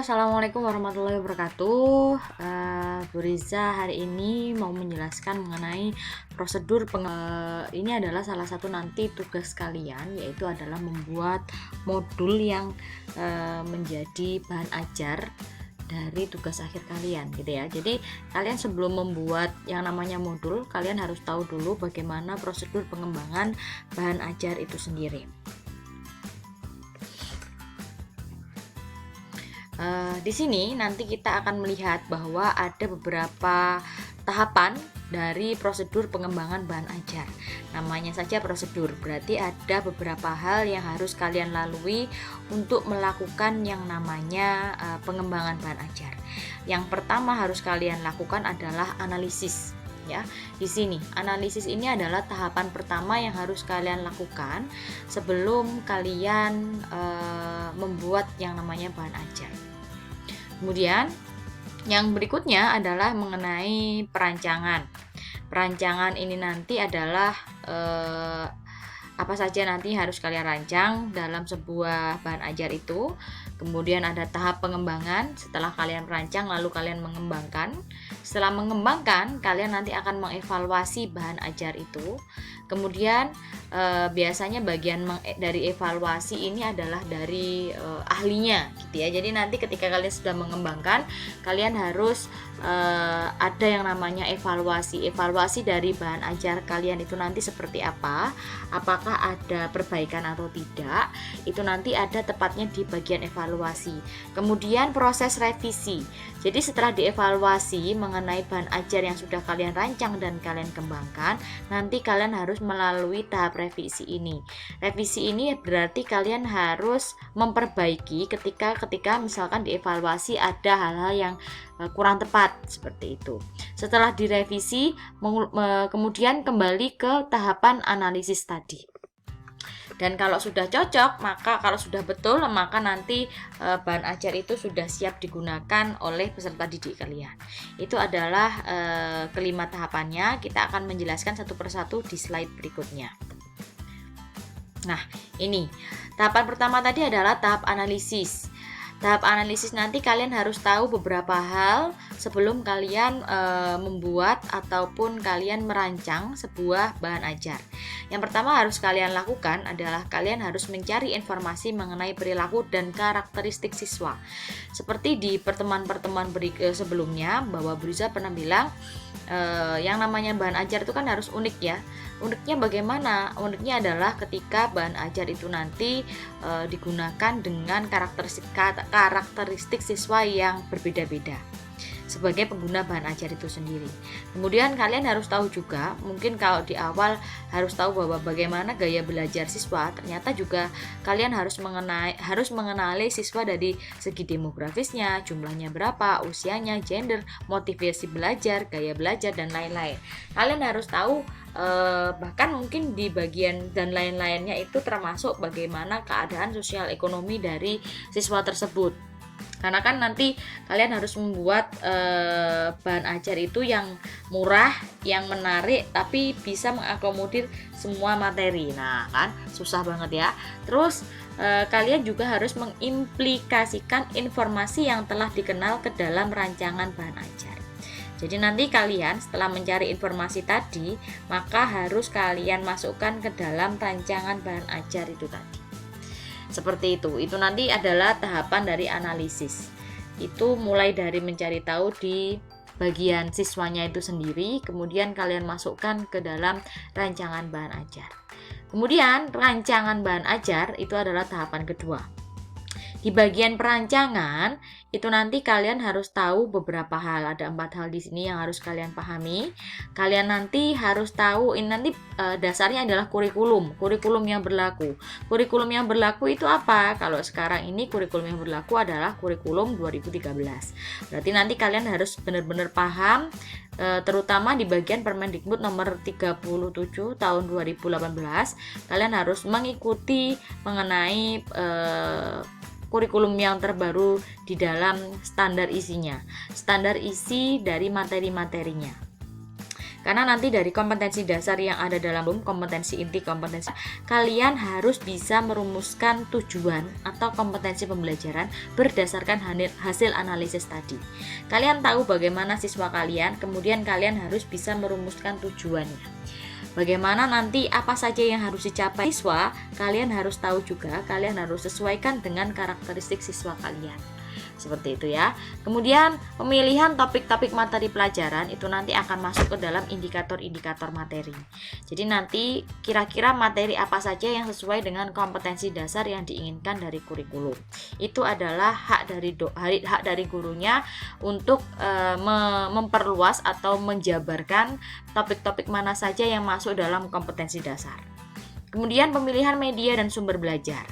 Assalamualaikum warahmatullahi wabarakatuh. Bu Riza hari ini mau menjelaskan mengenai prosedur ini adalah salah satu nanti tugas kalian, yaitu adalah membuat modul yang menjadi bahan ajar dari tugas akhir kalian gitu ya. Jadi kalian sebelum membuat yang namanya modul, kalian harus tahu dulu bagaimana prosedur pengembangan bahan ajar itu sendiri. Di sini nanti kita akan melihat bahwa ada beberapa tahapan dari prosedur pengembangan bahan ajar. Namanya saja prosedur, berarti ada beberapa hal yang harus kalian lalui untuk melakukan yang namanya pengembangan bahan ajar. Yang pertama harus kalian lakukan adalah analisis. Ya, di sini analisis ini adalah tahapan pertama yang harus kalian lakukan sebelum kalian membuat yang namanya bahan ajar. Kemudian yang berikutnya adalah mengenai perancangan. Perancangan ini nanti adalah apa saja nanti harus kalian rancang dalam sebuah bahan ajar itu. Kemudian ada tahap pengembangan. Setelah kalian rancang lalu kalian mengembangkan. Setelah mengembangkan, kalian nanti akan mengevaluasi bahan ajar itu. Kemudian biasanya bagian dari evaluasi ini adalah dari ahlinya gitu ya. Jadi nanti ketika kalian sudah mengembangkan, kalian harus ada yang namanya evaluasi dari bahan ajar kalian itu nanti seperti apa, apakah ada perbaikan atau tidak, itu nanti ada tepatnya di bagian evaluasi. Kemudian proses revisi. Jadi setelah dievaluasi mengenai bahan ajar yang sudah kalian rancang dan kalian kembangkan, nanti kalian harus melalui tahap revisi ini. Revisi ini berarti kalian harus memperbaiki ketika misalkan dievaluasi ada hal-hal yang kurang tepat seperti itu. Setelah direvisi, kemudian kembali ke tahapan analisis tadi. Dan kalau sudah cocok, kalau sudah betul, maka nanti bahan ajar itu sudah siap digunakan oleh peserta didik kalian. Itu adalah kelima tahapannya. Kita akan menjelaskan satu persatu di slide berikutnya. Nah, ini tahapan pertama tadi adalah tahap analisis. Tahap analisis nanti kalian harus tahu beberapa hal sebelum kalian membuat ataupun kalian merancang sebuah bahan ajar. Yang pertama harus kalian lakukan adalah kalian harus mencari informasi mengenai perilaku dan karakteristik siswa. Seperti di pertemuan-pertemuan sebelumnya bahwa Bu Riza pernah bilang yang namanya bahan ajar itu kan harus unik ya. Uniknya bagaimana? Uniknya adalah ketika bahan ajar itu nanti digunakan dengan karakteristik siswa yang berbeda-beda sebagai pengguna bahan ajar itu sendiri. Kemudian kalian harus tahu juga, mungkin kalau di awal harus tahu bahwa bagaimana gaya belajar siswa, ternyata juga kalian harus mengenali siswa dari segi demografisnya, jumlahnya berapa, usianya, gender, motivasi belajar, gaya belajar, dan lain-lain. Kalian harus tahu bahkan mungkin di bagian dan lain-lainnya itu termasuk bagaimana keadaan sosial ekonomi dari siswa tersebut. Karena kan nanti kalian harus membuat bahan ajar itu yang murah, yang menarik, tapi bisa mengakomodir semua materi. Nah kan susah banget ya. Terus kalian juga harus mengimplikasikan informasi yang telah dikenal ke dalam rancangan bahan ajar. Jadi nanti kalian setelah mencari informasi tadi, maka harus kalian masukkan ke dalam rancangan bahan ajar itu tadi. Seperti itu nanti adalah tahapan dari analisis. Itu mulai dari mencari tahu di bagian siswanya itu sendiri, kemudian kalian masukkan ke dalam rancangan bahan ajar. Kemudian rancangan bahan ajar itu adalah tahapan kedua. Di bagian perancangan itu nanti kalian harus tahu beberapa hal. Ada 4 hal di sini yang harus kalian pahami. Kalian nanti harus tahu ini nanti dasarnya adalah kurikulum yang berlaku. Kurikulum yang berlaku itu apa? Kalau sekarang ini kurikulum yang berlaku adalah kurikulum 2013. Berarti nanti kalian harus benar-benar paham terutama di bagian Permendikbud nomor 37 tahun 2018. Kalian harus mengikuti mengenai kurikulum yang terbaru di dalam standar isinya, standar isi dari materi-materinya. Karena nanti dari kompetensi dasar yang ada dalam kompetensi inti, kompetensi, kalian harus bisa merumuskan tujuan atau kompetensi pembelajaran berdasarkan hasil analisis tadi. Kalian tahu bagaimana siswa kalian, kemudian kalian harus bisa merumuskan tujuannya. Bagaimana nanti apa saja yang harus dicapai siswa, kalian harus tahu juga, kalian harus sesuaikan dengan karakteristik siswa kalian. Seperti itu ya. Kemudian pemilihan topik-topik materi pelajaran itu nanti akan masuk ke dalam indikator-indikator materi. Jadi nanti kira-kira materi apa saja yang sesuai dengan kompetensi dasar yang diinginkan dari kurikulum. Itu adalah hak dari gurunya untuk memperluas atau menjabarkan topik-topik mana saja yang masuk dalam kompetensi dasar. Kemudian pemilihan media dan sumber belajar.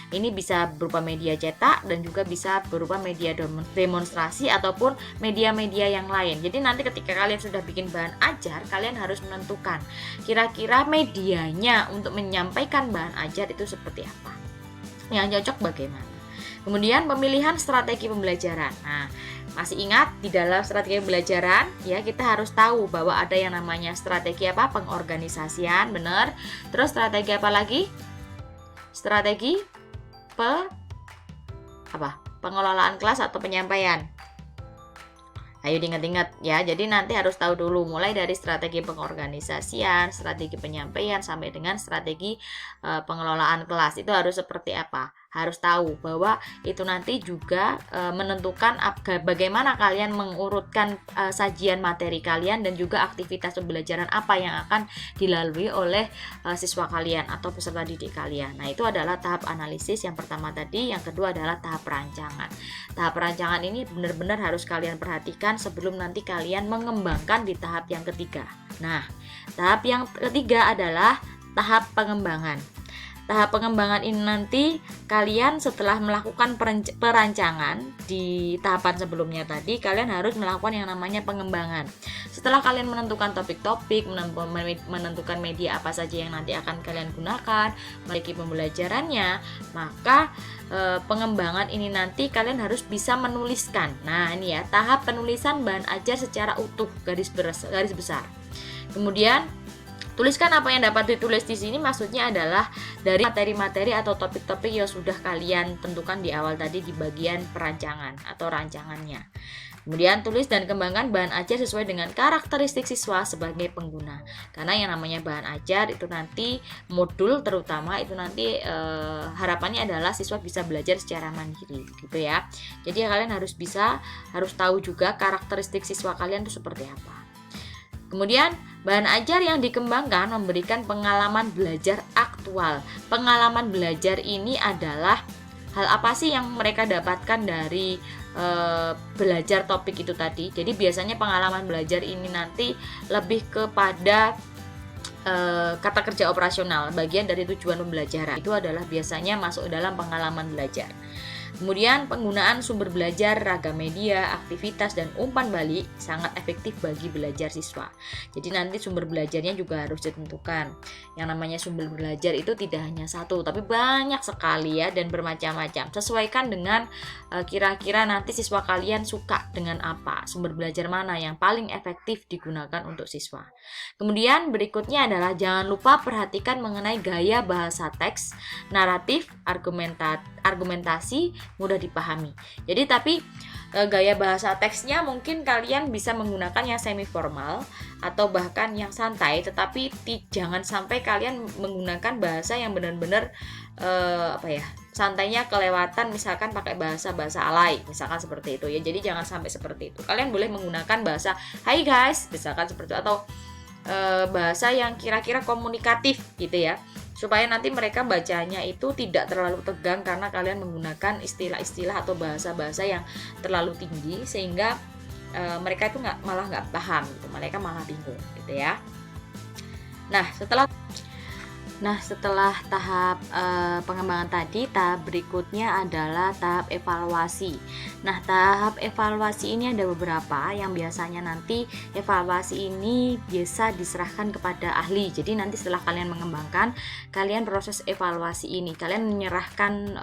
Ini bisa berupa media cetak dan juga bisa berupa media demonstrasi ataupun media-media yang lain. Jadi nanti ketika kalian sudah bikin bahan ajar, kalian harus menentukan kira-kira medianya untuk menyampaikan bahan ajar itu seperti apa, yang cocok bagaimana. Kemudian pemilihan strategi pembelajaran. Nah, masih ingat di dalam strategi pembelajaran ya, kita harus tahu bahwa ada yang namanya strategi apa? Pengorganisasian, benar. Terus strategi apa lagi? Strategi pengelolaan kelas atau penyampaian. Ayo diingat-ingat ya. Jadi nanti harus tahu dulu mulai dari strategi pengorganisasian, strategi penyampaian sampai dengan strategi pengelolaan kelas. Itu harus seperti apa? Harus tahu bahwa itu nanti juga menentukan bagaimana kalian mengurutkan sajian materi kalian dan juga aktivitas pembelajaran apa yang akan dilalui oleh siswa kalian atau peserta didik kalian. Nah, itu adalah tahap analisis yang pertama tadi, yang kedua adalah tahap perancangan. Tahap perancangan ini benar-benar harus kalian perhatikan sebelum nanti kalian mengembangkan di tahap yang ketiga. Nah, tahap yang ketiga adalah tahap pengembangan. Tahap pengembangan ini nanti kalian setelah melakukan perancangan di tahapan sebelumnya tadi, kalian harus melakukan yang namanya pengembangan. Setelah kalian menentukan topik-topik, menentukan media apa saja yang nanti akan kalian gunakan, memiliki pembelajarannya, maka pengembangan ini nanti kalian harus bisa menuliskan. Nah, ini ya, tahap penulisan bahan ajar secara utuh, garis besar. Kemudian tuliskan apa yang dapat ditulis di sini, maksudnya adalah dari materi-materi atau topik-topik yang sudah kalian tentukan di awal tadi di bagian perancangan atau rancangannya. Kemudian tulis dan kembangkan bahan ajar sesuai dengan karakteristik siswa sebagai pengguna. Karena yang namanya bahan ajar itu nanti modul terutama itu nanti harapannya adalah siswa bisa belajar secara mandiri gitu ya. Jadi kalian harus tahu juga karakteristik siswa kalian itu seperti apa. Kemudian bahan ajar yang dikembangkan memberikan pengalaman belajar aktual. Pengalaman belajar ini adalah hal apa sih yang mereka dapatkan dari belajar topik itu tadi. Jadi biasanya pengalaman belajar ini nanti lebih kepada kata kerja operasional, bagian dari tujuan pembelajaran. Itu adalah biasanya masuk dalam pengalaman belajar. Kemudian penggunaan sumber belajar, ragam media, aktivitas, dan umpan balik sangat efektif bagi belajar siswa. Jadi nanti sumber belajarnya juga harus ditentukan. Yang namanya sumber belajar itu tidak hanya satu, tapi banyak sekali ya dan bermacam-macam. Sesuaikan dengan kira-kira nanti siswa kalian suka dengan apa, sumber belajar mana yang paling efektif digunakan untuk siswa. Kemudian berikutnya adalah jangan lupa perhatikan mengenai gaya bahasa teks, naratif, argumentasi, mudah dipahami. Jadi tapi gaya bahasa teksnya mungkin kalian bisa menggunakan yang semi formal atau bahkan yang santai, tetapi jangan sampai kalian menggunakan bahasa yang benar-benar santainya kelewatan, misalkan pakai bahasa alay, misalkan seperti itu ya. Jadi jangan sampai seperti itu. Kalian boleh menggunakan bahasa "Hai guys", misalkan seperti itu, atau bahasa yang kira-kira komunikatif gitu ya, supaya nanti mereka bacanya itu tidak terlalu tegang karena kalian menggunakan istilah-istilah atau bahasa-bahasa yang terlalu tinggi sehingga mereka itu malah nggak paham gitu, mereka malah bingung gitu ya. Nah, setelah Nah, setelah tahap pengembangan tadi, tahap berikutnya adalah tahap evaluasi. Nah, tahap evaluasi ini ada beberapa yang biasanya nanti evaluasi ini biasa diserahkan kepada ahli. Jadi nanti setelah kalian mengembangkan, kalian proses evaluasi ini, kalian menyerahkan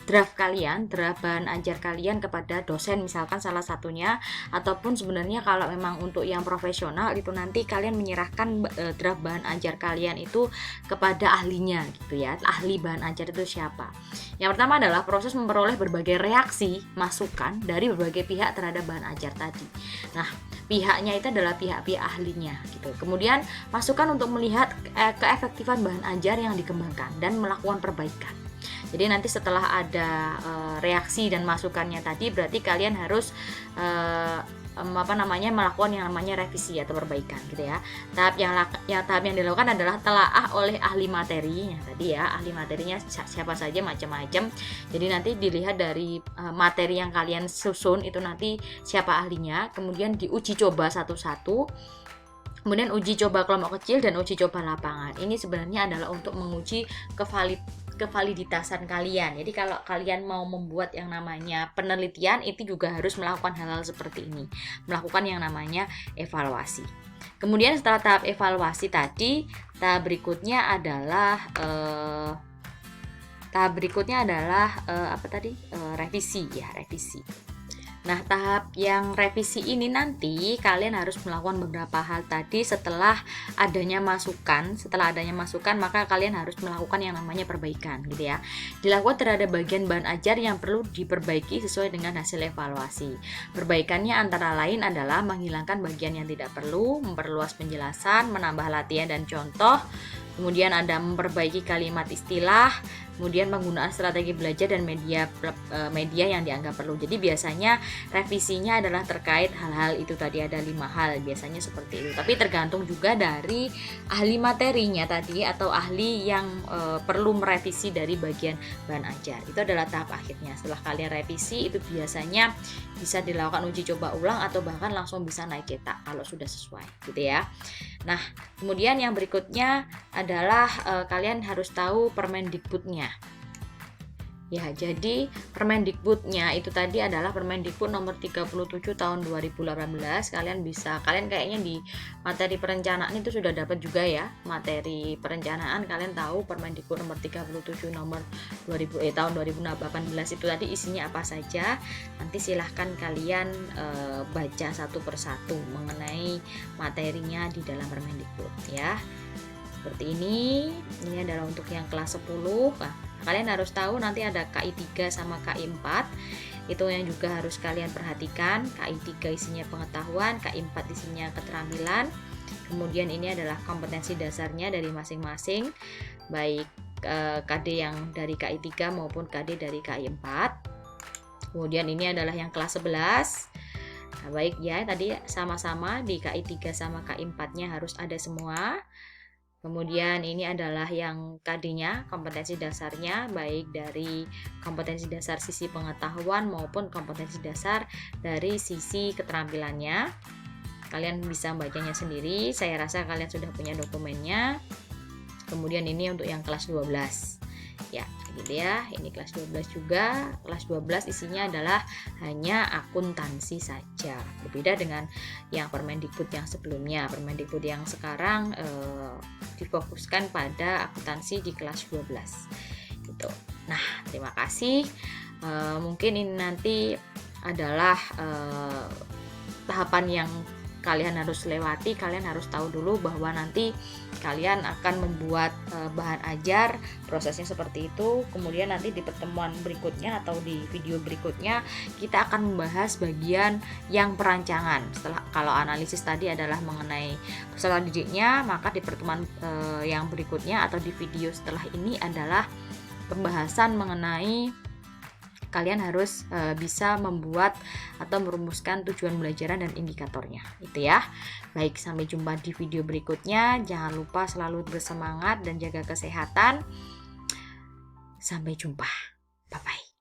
draft bahan ajar kalian kepada dosen misalkan salah satunya, ataupun sebenarnya kalau memang untuk yang profesional itu nanti kalian menyerahkan draft bahan ajar kalian itu kepada ahlinya gitu ya. Ahli bahan ajar itu siapa? Yang pertama adalah proses memperoleh berbagai reaksi, masukan dari berbagai pihak terhadap bahan ajar tadi. Nah, pihaknya itu adalah pihak-pihak ahlinya gitu. Kemudian masukan untuk melihat keefektifan bahan ajar yang dikembangkan dan melakukan perbaikan. Jadi nanti setelah ada reaksi dan masukannya tadi, berarti kalian harus melakukan yang namanya revisi atau perbaikan gitu ya. Tahap yang dilakukan adalah telaah oleh ahli materinya tadi ya. Ahli materinya siapa saja, macam-macam. Jadi nanti dilihat dari materi yang kalian susun itu nanti siapa ahlinya, kemudian diuji coba satu-satu. Kemudian uji coba kelompok kecil dan uji coba lapangan. Ini sebenarnya adalah untuk menguji kevaliditasan kalian. Jadi kalau kalian mau membuat yang namanya penelitian, itu juga harus melakukan hal-hal seperti ini, melakukan yang namanya evaluasi. Kemudian setelah tahap evaluasi tadi, tahap berikutnya adalah revisi ya, revisi. Nah, tahap yang revisi ini nanti kalian harus melakukan beberapa hal tadi setelah adanya masukan. Setelah adanya masukan, maka kalian harus melakukan yang namanya perbaikan gitu ya. Dilakukan terhadap bagian bahan ajar yang perlu diperbaiki sesuai dengan hasil evaluasi. Perbaikannya antara lain adalah menghilangkan bagian yang tidak perlu, memperluas penjelasan, menambah latihan dan contoh. Kemudian ada memperbaiki kalimat istilah, kemudian penggunaan strategi belajar dan media yang dianggap perlu. Jadi biasanya revisinya adalah terkait hal-hal itu tadi, ada 5 hal biasanya seperti itu. Tapi tergantung juga dari ahli materinya tadi atau ahli yang perlu merevisi dari bagian bahan ajar. Itu adalah tahap akhirnya. Setelah kalian revisi itu biasanya bisa dilakukan uji coba ulang atau bahkan langsung bisa naik cetak kalau sudah sesuai gitu ya. Nah, kemudian yang berikutnya adalah kalian harus tahu Permendikbudnya. Ya, jadi Permendikbudnya itu tadi adalah Permendikbud nomor 37 tahun 2018. Kalian kayaknya di materi perencanaan itu sudah dapat juga ya. Materi perencanaan kalian tahu Permendikbud nomor 37 tahun 2018 itu tadi isinya apa saja. Nanti silahkan kalian baca satu persatu mengenai materinya di dalam Permendikbud ya. Seperti ini adalah untuk yang kelas 10. Nah, kalian harus tahu nanti ada KI 3 sama KI 4. Itu yang juga harus kalian perhatikan. KI 3 isinya pengetahuan, KI 4 isinya keterampilan. Kemudian ini adalah kompetensi dasarnya dari masing-masing, baik KD yang dari KI 3 maupun KD dari KI 4. Kemudian ini adalah yang kelas 11. Nah, baik ya, tadi sama-sama di KI 3 sama KI 4-nya harus ada semua. Kemudian ini adalah yang KD-nya, kompetensi dasarnya, baik dari kompetensi dasar sisi pengetahuan maupun kompetensi dasar dari sisi keterampilannya. Kalian bisa bacanya sendiri, saya rasa kalian sudah punya dokumennya. Kemudian ini untuk yang kelas 12. Ya, gitu ya. Ini kelas 12 juga. Kelas 12 isinya adalah hanya akuntansi saja. Berbeda dengan yang Permendikbud yang sebelumnya. Permendikbud yang sekarang difokuskan pada akuntansi di kelas 12. Gitu. Nah, terima kasih. Mungkin ini nanti adalah tahapan yang kalian harus lewati. Kalian harus tahu dulu bahwa nanti kalian akan membuat bahan ajar, prosesnya seperti itu. Kemudian nanti di pertemuan berikutnya atau di video berikutnya kita akan membahas bagian yang perancangan. Kalau analisis tadi adalah mengenai peserta didiknya, maka di pertemuan yang berikutnya atau di video setelah ini adalah pembahasan mengenai kalian harus bisa membuat atau merumuskan tujuan pembelajaran dan indikatornya, itu ya. Baik, sampai jumpa di video berikutnya. Jangan lupa selalu bersemangat dan jaga kesehatan. Sampai jumpa. Bye-bye.